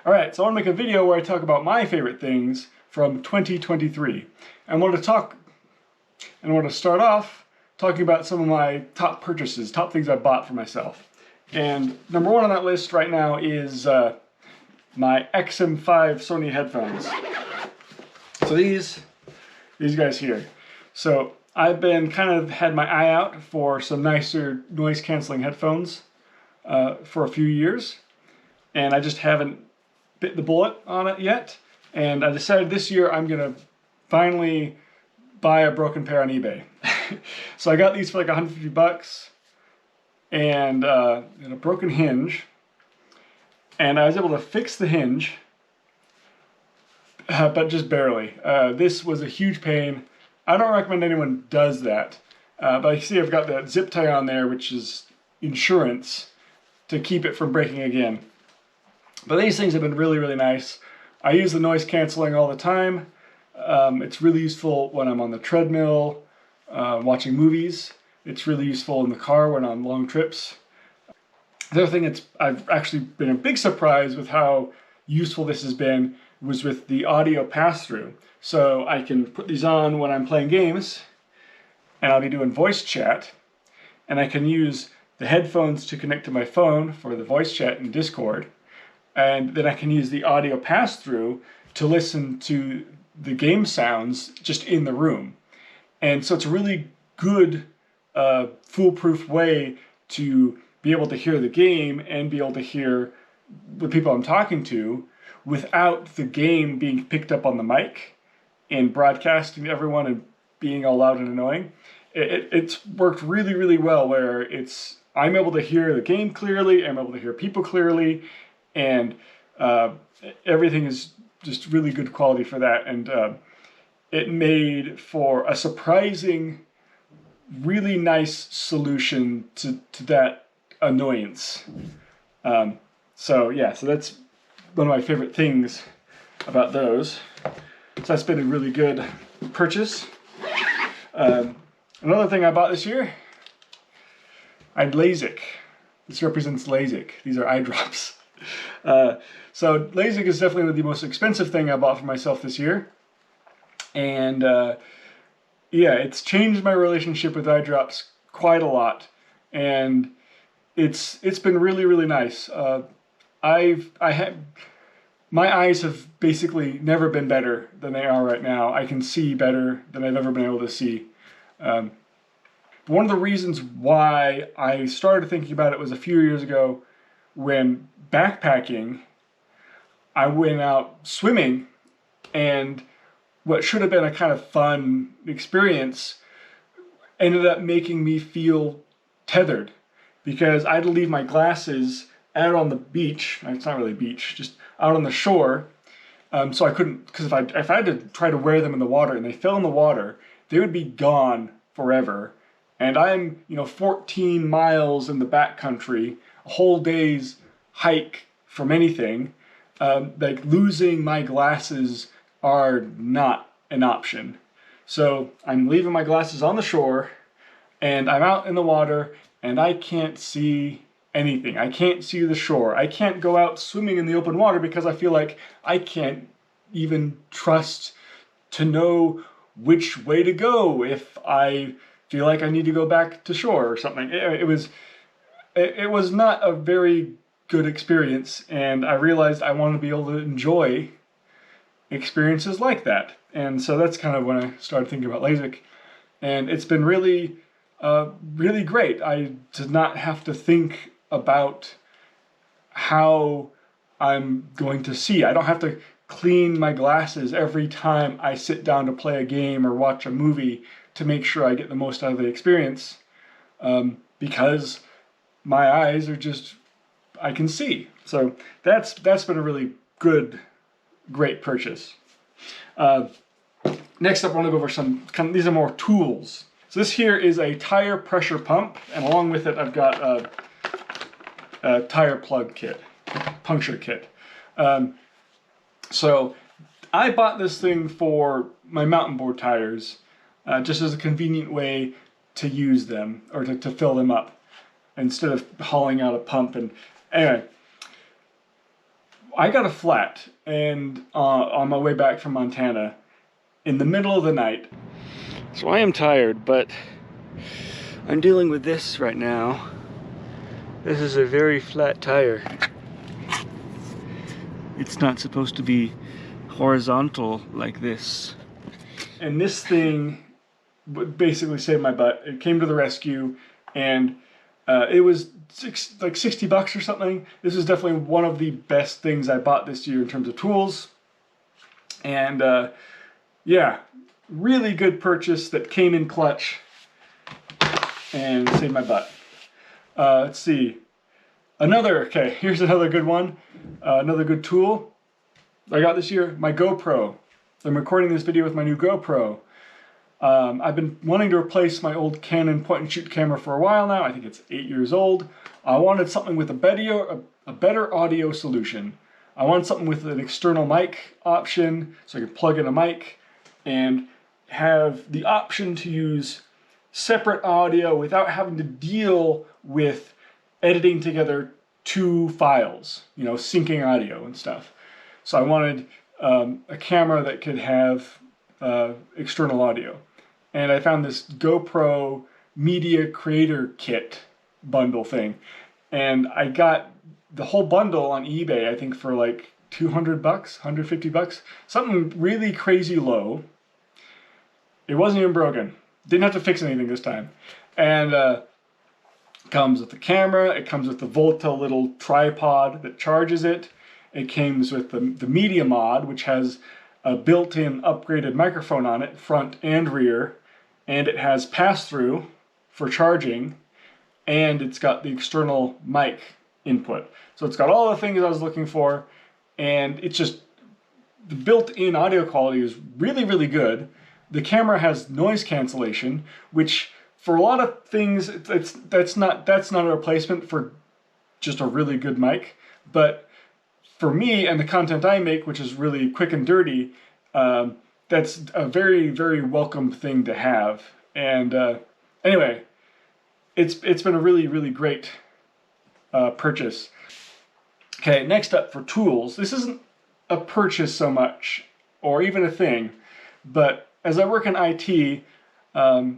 Alright, so I want to make a video where I talk about my favorite things from 2023. I want to start off talking about some of my top purchases, top things I bought for myself. And number one on that list right now is my XM5 Sony headphones. So these guys here. So I've been kind of had my eye out for some nicer noise canceling headphones for a few years, and I just haven't bit the bullet on it yet. And I decided this year I'm gonna finally buy a broken pair on eBay. So I got these for like 150 bucks and a broken hinge, and I was able to fix the hinge, but just barely. This was a huge pain. I don't recommend anyone does that, but you see I've got that zip tie on there, which is insurance to keep it from breaking again. But these things have been really, really nice. I use the noise canceling all the time. It's really useful when I'm on the treadmill, watching movies. It's really useful in the car when I'm on long trips. The other thing I've actually been a big surprise with how useful this has been was with the audio pass-through. So I can put these on when I'm playing games, and I'll be doing voice chat, and I can use the headphones to connect to my phone for the voice chat in Discord, and then I can use the audio pass-through to listen to the game sounds just in the room. And so it's a really good, foolproof way to be able to hear the game and be able to hear the people I'm talking to without the game being picked up on the mic and broadcasting to everyone and being all loud and annoying. It's worked really, really well where I'm able to hear the game clearly, I'm able to hear people clearly, and everything is just really good quality for that. And it made for a surprising, really nice solution to that annoyance. So that's one of my favorite things about those. So that's been a really good purchase. Another thing I bought this year, I had Lasik. This represents Lasik. These are eye drops. So Lasik is definitely the most expensive thing I bought for myself this year. And yeah, it's changed my relationship with eye drops quite a lot. And it's been really, really nice. My eyes have basically never been better than they are right now. I can see better than I've ever been able to see. One of the reasons why I started thinking about it was a few years ago when backpacking, I went out swimming, and what should have been a kind of fun experience ended up making me feel tethered, because I had to leave my glasses out on the beach. It's not really a beach, just out on the shore. So I couldn't, because if I had to try to wear them in the water and they fell in the water, they would be gone forever. And I'm, 14 miles in the backcountry, a whole day's hike from anything. Like losing my glasses are not an option. So I'm leaving my glasses on the shore, and I'm out in the water, and I can't see anything. I can't see the shore. I can't go out swimming in the open water because I feel like I can't even trust to know which way to go if I feel like I need to go back to shore or something. It was not a very good experience, and I realized I wanted to be able to enjoy experiences like that. And so that's kind of when I started thinking about Lasik, and it's been really, really great. I did not have to think about how I'm going to see. I don't have to clean my glasses every time I sit down to play a game or watch a movie to make sure I get the most out of the experience, because my eyes are just, I can see. So that's been a really great purchase. Next up, I want to go over these are more tools. So this here is a tire pressure pump, and along with it I've got a tire plug kit, puncture kit. So I bought this thing for my mountain board tires, just as a convenient way to use them, or to fill them up, instead of hauling out a pump. And anyway, I got a flat and on my way back from Montana in the middle of the night. So I am tired, but I'm dealing with this right now. This is a very flat tire. It's not supposed to be horizontal like this. And this thing basically saved my butt. It came to the rescue, and it was like 60 bucks or something. This is definitely one of the best things I bought this year in terms of tools. And yeah, really good purchase that came in clutch and saved my butt. Let's see. Okay, here's another good one. Another good tool I got this year, my GoPro. I'm recording this video with my new GoPro. I've been wanting to replace my old Canon point-and-shoot camera for a while now. I think it's 8 years old. I wanted something with a better audio solution. I wanted something with an external mic option, so I could plug in a mic and have the option to use separate audio without having to deal with editing together two files, you know, syncing audio and stuff. So I wanted a camera that could have external audio. And I found this GoPro Media Creator Kit bundle thing. And I got the whole bundle on eBay, I think for like 200 bucks, 150 bucks. Something really crazy low. It wasn't even broken. Didn't have to fix anything this time. And comes with the camera, it comes with the Volta little tripod that charges it. It comes with the Media Mod, which has a built-in upgraded microphone on it, front and rear, and it has pass-through for charging, and it's got the external mic input. So it's got all the things I was looking for, and it's just, the built-in audio quality is really, really good. The camera has noise cancellation, which for a lot of things, that's not a replacement for just a really good mic, but for me and the content I make, which is really quick and dirty, that's a very, very welcome thing to have. And anyway, it's been a really, really great purchase. Okay, next up for tools. This isn't a purchase so much, or even a thing, but as I work in IT,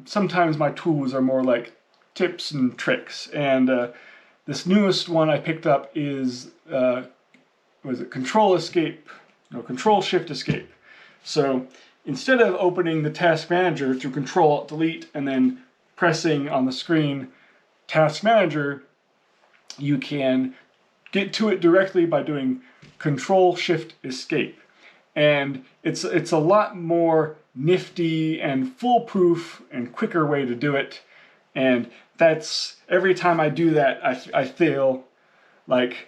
sometimes my tools are more like tips and tricks. And this newest one I picked up is Ctrl+Shift+Escape. So instead of opening the Task Manager through Ctrl+Alt+Delete and then pressing on the screen Task Manager, you can get to it directly by doing Ctrl+Shift+Escape. And it's a lot more nifty and foolproof and quicker way to do it. And that's, every time I do that, I feel like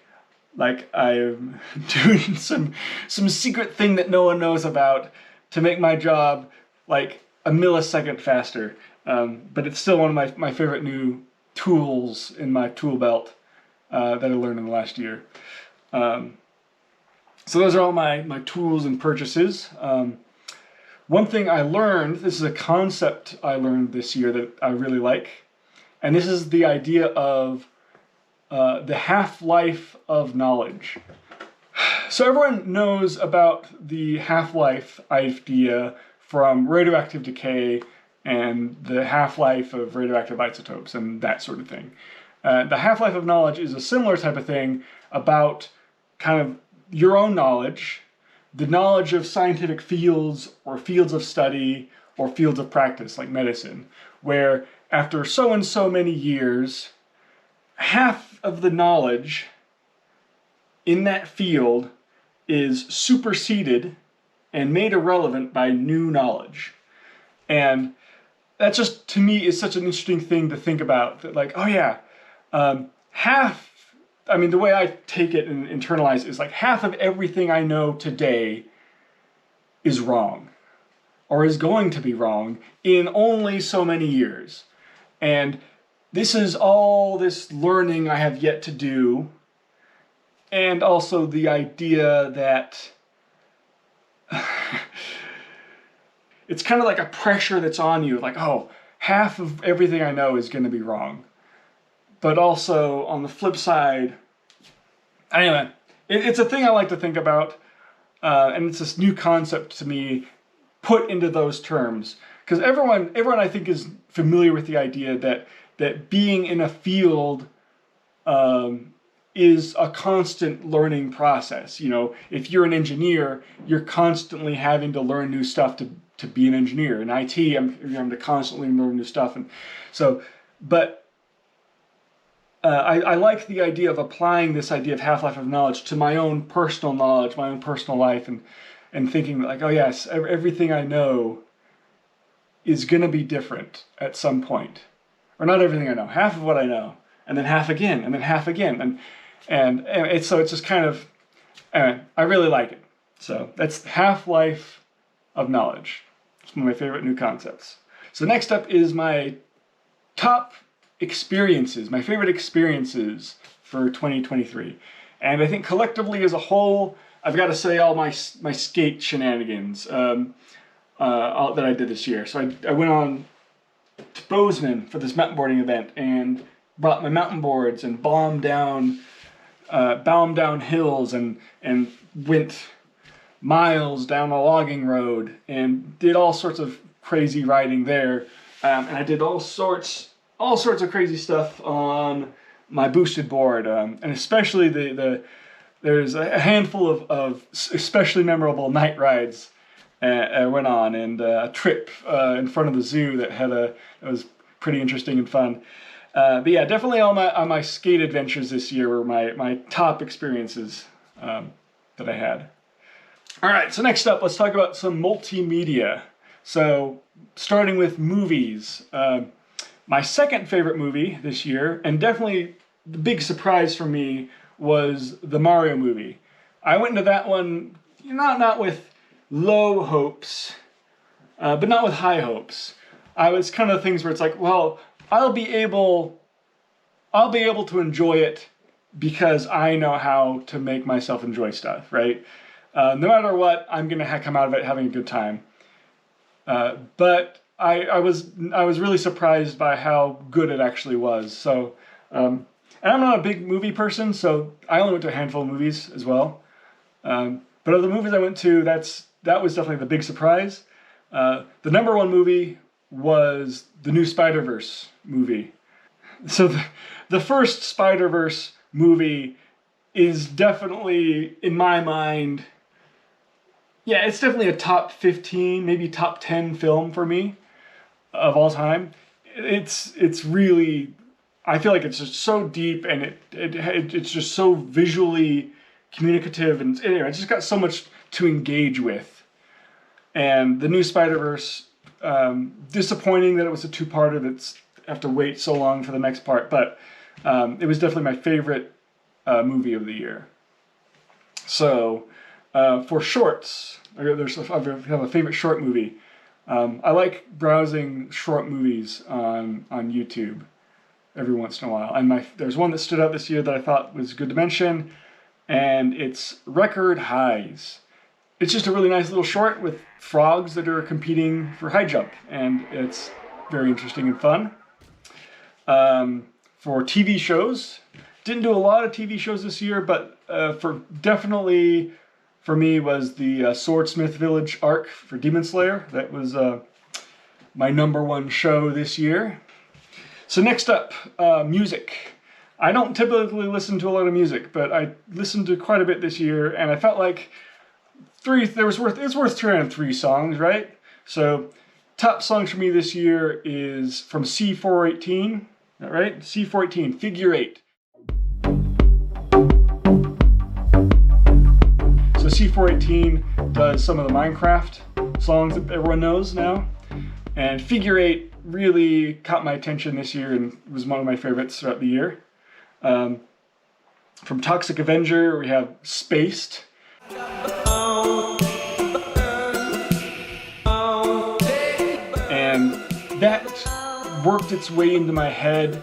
I'm doing some secret thing that no one knows about to make my job like a millisecond faster. But it's still one of my favorite new tools in my tool belt that I learned in the last year. So those are all my tools and purchases. One thing I learned, this is a concept I learned this year that I really like, and this is the idea of the half-life of knowledge. So everyone knows about the half-life idea from radioactive decay and the half-life of radioactive isotopes and that sort of thing. The half-life of knowledge is a similar type of thing about kind of your own knowledge, the knowledge of scientific fields or fields of study or fields of practice like medicine, where after so and so many years, half of the knowledge in that field is superseded and made irrelevant by new knowledge. And that just, to me, is such an interesting thing to think about. That like, oh yeah, the way I take it and internalize is like half of everything I know today is wrong, or is going to be wrong in only so many years. And this is all this learning I have yet to do, and also the idea that it's kind of like a pressure that's on you, like, oh, half of everything I know is going to be wrong. But also, on the flip side, anyway, it's a thing I like to think about, and it's this new concept to me put into those terms. Because everyone I think is familiar with the idea that being in a field is a constant learning process. You know, if you're an engineer, you're constantly having to learn new stuff to be an engineer. In IT, I'm having to constantly learn new stuff, and so, but I like the idea of applying this idea of half-life of knowledge to my own personal knowledge, my own personal life, and thinking like, oh yes, everything I know is going to be different at some point. Or not everything I know, half of what I know, and then half again, and then half again. And it's just kind of, anyway, I really like it. So that's half-life of knowledge. It's one of my favorite new concepts. So next up is my top experiences, my favorite experiences for 2023. And I think collectively as a whole, I've got to say all my skate shenanigans that I did this year. So I went on to Bozeman for this mountain boarding event and brought my mountain boards and bombed down hills and went miles down a logging road and did all sorts of crazy riding there. And I did all sorts of crazy stuff on my boosted board, and especially there's a handful of especially memorable night rides I went on, and a trip in front of the zoo that was pretty interesting and fun. But yeah, definitely all my skate adventures this year were my top experiences that I had. All right, so next up, let's talk about some multimedia. So starting with movies. My second favorite movie this year, and definitely the big surprise for me, was the Mario movie. I went into that one not with low hopes, but not with high hopes. I was kind of things where it's like, well, I'll be able to enjoy it because I know how to make myself enjoy stuff, right? No matter what, I'm gonna come out of it having a good time. But I was really surprised by how good it actually was. So, and I'm not a big movie person, so I only went to a handful of movies as well. But of the movies I went to, that was definitely the big surprise. The number one movie was the new Spiderverse movie. So the first Spiderverse movie is definitely, in my mind, yeah, it's definitely a top 15, maybe top 10 film for me of all time. It's really, I feel like it's just so deep, and it's just so visually communicative, and anyway, it's just got so much to engage with. And the new Spider-Verse, disappointing that it was a two-parter that's have to wait so long for the next part, but it was definitely my favorite movie of the year. So for shorts, I have a favorite short movie. I like browsing short movies on YouTube every once in a while, and there's one that stood out this year that I thought was good to mention, and it's Record Highs. It's just a really nice little short with frogs that are competing for high jump, and it's very interesting and fun. For TV shows, didn't do a lot of TV shows this year, but definitely for me was the Swordsmith Village arc for Demon Slayer. That was my number one show this year. So next up, music. I don't typically listen to a lot of music, but I listened to quite a bit this year, and I felt like it's worth trying on 3 songs, right? So top songs for me this year is from C418, right? C418 Figure 8. So C418 does some of the Minecraft songs that everyone knows now, and Figure 8 really caught my attention this year and was one of my favorites throughout the year. From Toxic Avenger, we have Spaced. And that worked its way into my head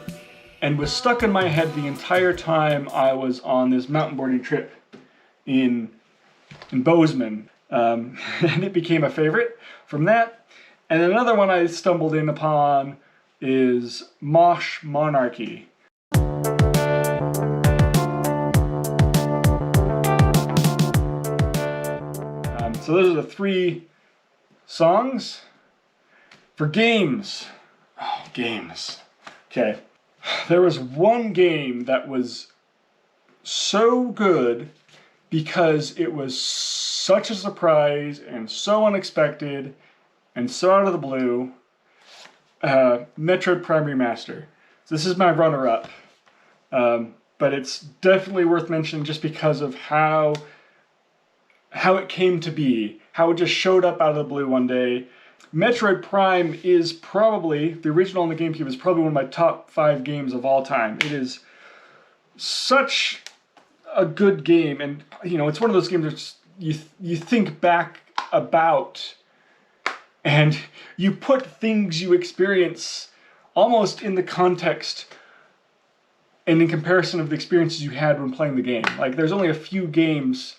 and was stuck in my head the entire time I was on this mountain boarding trip in Bozeman. And it became a favorite from that. And another one I stumbled in upon is Mosh Monarchy. So those are the 3 songs for games. Oh, games. Okay. There was one game that was so good because it was such a surprise and so unexpected and so out of the blue. Metroid Prime Remaster. So this is my runner-up, but it's definitely worth mentioning just because of how it came to be, how it just showed up out of the blue one day. Metroid Prime is probably, the original on the GameCube is probably one of my top 5 games of all time. It is such a good game, and you know, it's one of those games that you think back about, and you put things you experience almost in the context and in comparison of the experiences you had when playing the game. Like, there's only a few games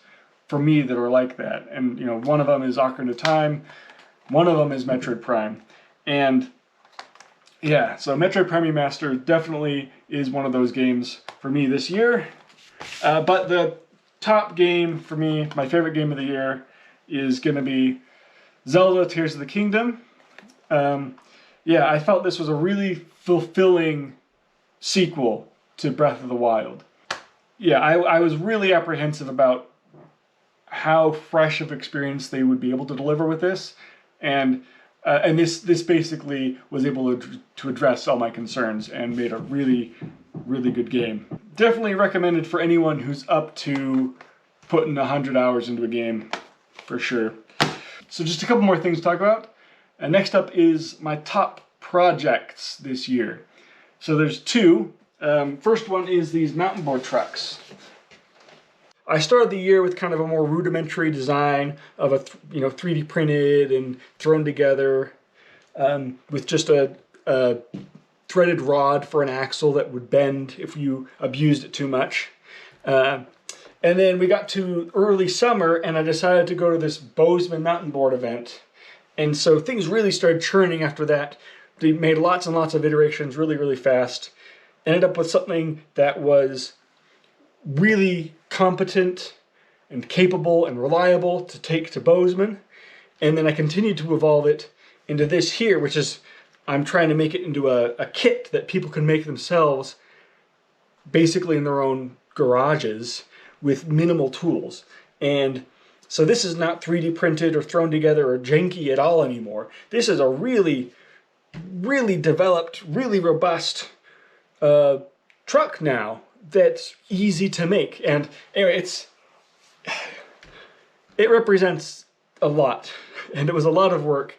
for me that are like that, and you know, one of them is Ocarina of Time, one of them is Metroid Prime, and yeah, so Metroid Prime Remaster definitely is one of those games for me this year. But the top game for me, my favorite game of the year, is going to be Zelda Tears of the Kingdom. Yeah, I felt this was a really fulfilling sequel to Breath of the Wild. Yeah, I was really apprehensive about how fresh of experience they would be able to deliver with this, and this basically was able to address all my concerns and made a really, really good game. Definitely recommended for anyone who's up to putting 100 hours into a game, for sure. So just a couple more things to talk about. Next up is my top projects this year. So there's 2. First one is these Mountainbiard Trucks. I started the year with kind of a more rudimentary design of a 3D printed and thrown together with just a threaded rod for an axle that would bend if you abused it too much. And then we got to early summer and I decided to go to this Bozeman mountain board event. And so things really started churning after that. They made lots and lots of iterations really, really fast. Ended up with something that was really competent and capable and reliable to take to Bozeman. And then I continued to evolve it into this here, which is, I'm trying to make it into a kit that people can make themselves basically in their own garages with minimal tools. And so this is not 3D printed or thrown together or janky at all anymore. This is a really, really developed, really robust truck now that's easy to make. And anyway, it represents a lot, and it was a lot of work,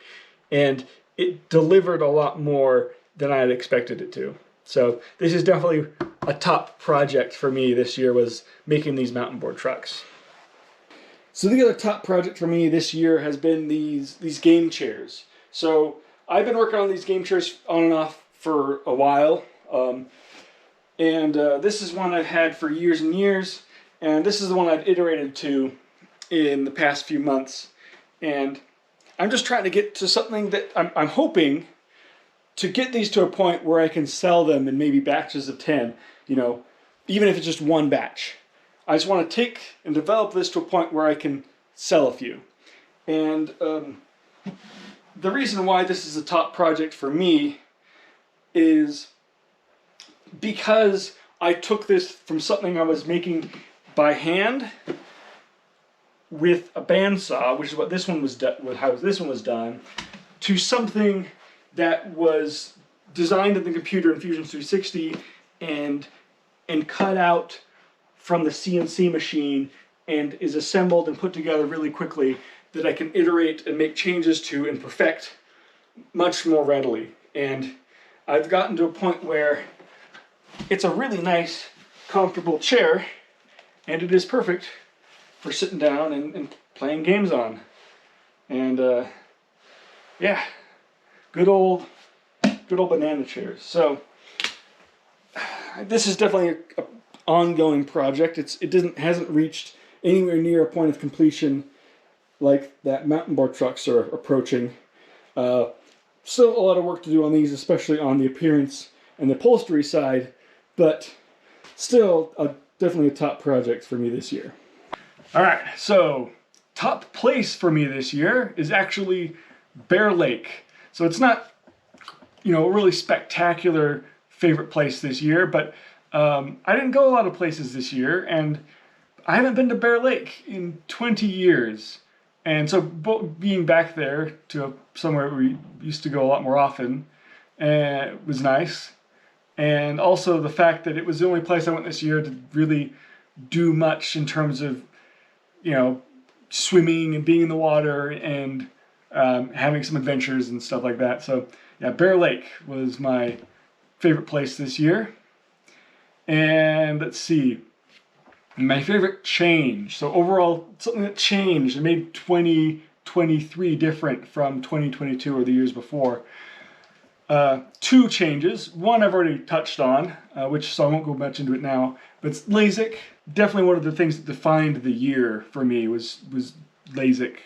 and it delivered a lot more than I had expected it to. So this is definitely a top project for me this year, was making these mountain board trucks. So the other top project for me this year has been these game chairs. So I've been working on these game chairs on and off for a while. This is one I've had for years and years, and this is the one I've iterated to in the past few months. And I'm just trying to get to something that I'm hoping to get these to a point where I can sell them in maybe batches of 10, you know, even if it's just one batch. I just want to take and develop this to a point where I can sell a few. And the reason why this is a top project for me is because I took this from something I was making by hand with a bandsaw, which is what this one was how this one was done, to something that was designed in the computer in Fusion 360 and cut out from the CNC machine and is assembled and put together really quickly, that I can iterate and make changes to and perfect much more readily. And I've gotten to a point where it's a really nice, comfortable chair, and it is perfect for sitting down and playing games on. And yeah, good old banana chairs. So this is definitely an ongoing project. It hasn't reached anywhere near a point of completion like that Mountainbiard Trucks are approaching. Still a lot of work to do on these, especially on the appearance and the upholstery side, but still definitely a top project for me this year. All right, so top place for me this year is actually Bear Lake. So it's not, you know, a really spectacular favorite place this year, but I didn't go a lot of places this year, and I haven't been to Bear Lake in 20 years. And so being back there to somewhere we used to go a lot more often was nice. And also the fact that it was the only place I went this year to really do much in terms of, you know, swimming and being in the water and having some adventures and stuff like that. So yeah, Bear Lake was my favorite place this year. And let's see, my favorite change. So overall, something that changed and made 2023 different from 2022 or the years before. Two changes. One I've already touched on, so I won't go much into it now. But it's Lasik. Definitely one of the things that defined the year for me was Lasik.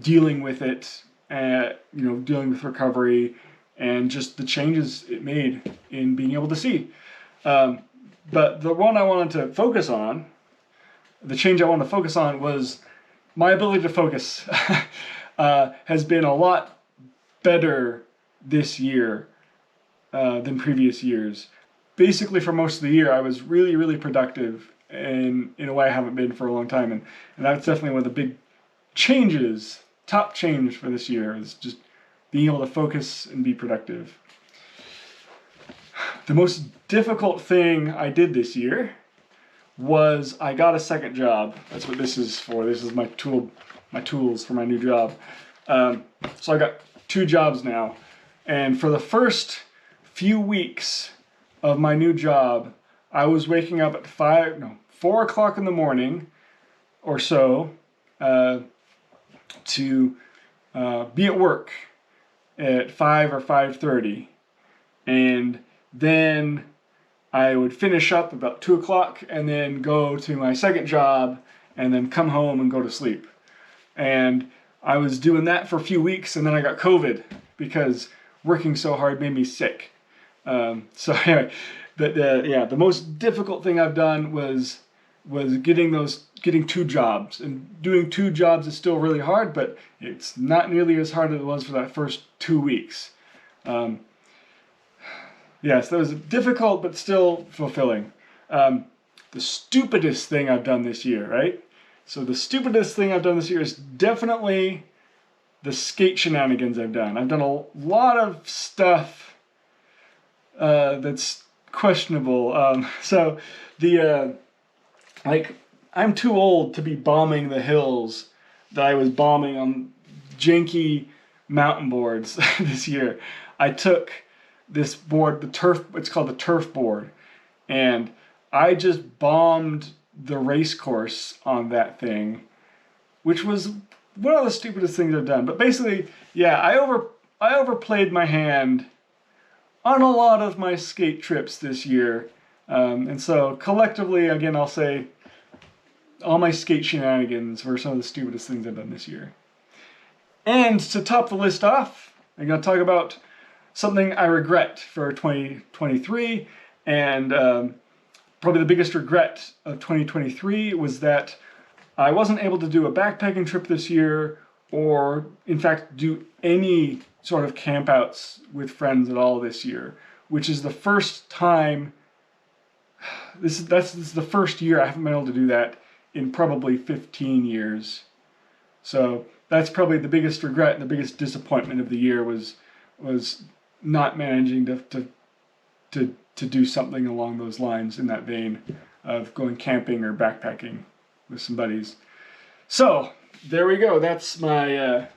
Dealing with it, you know, dealing with recovery, and just the changes it made in being able to see. But the one I wanted to focus on, the change I wanted to focus on was my ability to focus has been a lot better this year than previous years. Basically, for most of the year, I was really, really productive in a way I haven't been for a long time. And that's definitely one of the big changes, top change for this year, is just being able to focus and be productive. The most difficult thing I did this year was I got a second job. That's what this is for. This is my tools for my new job. So I got 2 jobs now. And for the first few weeks of my new job, I was waking up at 4 o'clock in the morning or so to be at work at 5 or 5:30, and then I would finish up about 2 o'clock and then go to my second job and then come home and go to sleep. And I was doing that for a few weeks, and then I got COVID because working so hard made me sick. So anyway, the most difficult thing I've done was getting 2 jobs. And doing 2 jobs is still really hard, but it's not nearly as hard as it was for that first 2 weeks. Yes, that was difficult, but still fulfilling. The stupidest thing I've done this year, right? So the stupidest thing I've done this year is definitely the skate shenanigans I've done. I've done a lot of stuff that's questionable. So I'm too old to be bombing the hills that I was bombing on janky mountain boards this year. I took this board, it's called the turf board, and I just bombed the race course on that thing, which was one of the stupidest things I've done. But basically, yeah, I overplayed my hand on a lot of my skate trips this year. And so collectively, again, I'll say all my skate shenanigans were some of the stupidest things I've done this year. And to top the list off, I'm going to talk about something I regret for 2023, and probably the biggest regret of 2023 was that I wasn't able to do a backpacking trip this year, or in fact do any sort of campouts with friends at all this year, which is the first time, this is the first year I haven't been able to do that in probably 15 years. So that's probably the biggest regret and the biggest disappointment of the year was not managing to do something along those lines, in that vein of going camping or backpacking with some buddies. So there we go. That's my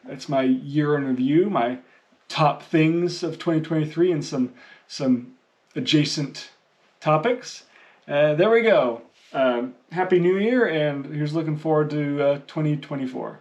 year in review, my top things of 2023, and some adjacent topics. There we go. Happy New Year, and here's looking forward to 2024.